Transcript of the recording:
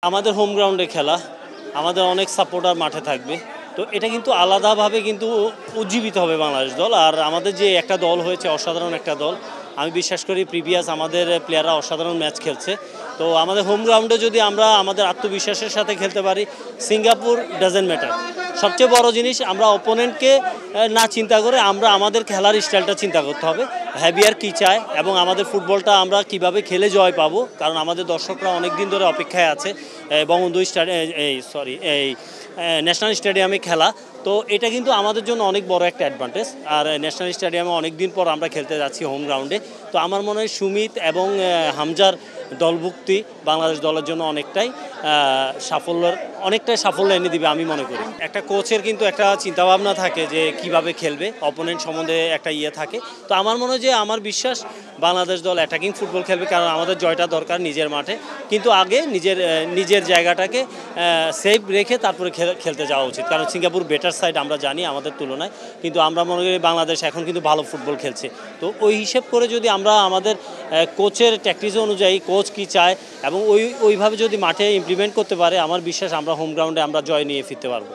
আমাদের হোম গ্রাউন্ডে খেলা, আমাদের অনেক সাপোর্টার মাঠে থাকবে। তো এটা কিন্তু আলাদাভাবে কিন্তু উজ্জীবিত হবে বাংলাদেশ দল। আর আমাদের যে একটা দল হয়েছে, অসাধারণ একটা দল। আমি বিশ্বাস করি প্রিভিয়াস আমাদের প্লেয়াররা অসাধারণ ম্যাচ খেলছে। তো আমাদের হোম গ্রাউন্ডে যদি আমরা আমাদের আত্মবিশ্বাসের সাথে খেলতে পারি, সিঙ্গাপুর ডাজেন্ট ম্যাটার। সবচেয়ে বড় জিনিস আমরা অপোনেন্টকে না চিন্তা করে আমরা আমাদের খেলার স্টাইলটা চিন্তা করতে হবে। হ্যাভিয়ার কী চায় এবং আমাদের ফুটবলটা আমরা কিভাবে খেলে জয় পাবো, কারণ আমাদের দর্শকরা অনেক দিন ধরে অপেক্ষায় আছে বঙ্গবন্ধু ন্যাশনাল স্টেডিয়ামে খেলা। তো এটা কিন্তু আমাদের জন্য অনেক বড় একটা অ্যাডভান্টেজ। আর ন্যাশনাল স্টেডিয়ামে অনেক দিন পর আমরা খেলতে যাচ্ছি হোম গ্রাউন্ডে। তো আমার মনে হয় সুমিত এবং হামজার দলভুক্তি বাংলাদেশ দলের জন্য অনেকটাই সাফল্য এনে দিবে আমি মনে করি। একটা কোচের কিন্তু একটা চিন্তাভাবনা থাকে যে কিভাবে খেলবে, অপোনেন্ট সম্বন্ধে একটা থাকে। তো আমার মনে হয় যে আমার বিশ্বাস বাংলাদেশ দল অ্যাটাকিং ফুটবল খেলবে, কারণ আমাদের জয়টা দরকার নিজের মাঠে। কিন্তু আগে নিজের জায়গাটাকে সেভ রেখে তারপরে খেলতে যাওয়া উচিত, কারণ সিঙ্গাপুর বেটার সাইড আমরা জানি আমাদের তুলনায়। কিন্তু আমরা মনে করি বাংলাদেশ এখন কিন্তু ভালো ফুটবল খেলছে। তো ওই হিসেব করে যদি আমরা আমাদের কোচের ট্যাকটিক্স অনুযায়ী কোচ কী চায় এবং ওইভাবে যদি মাঠে ইমপ্লিমেন্ট করতে পারে, আমার বিশ্বাস আমরা হোম গ্রাউন্ডে আমরা জয় নিয়ে ফিরতে পারবো।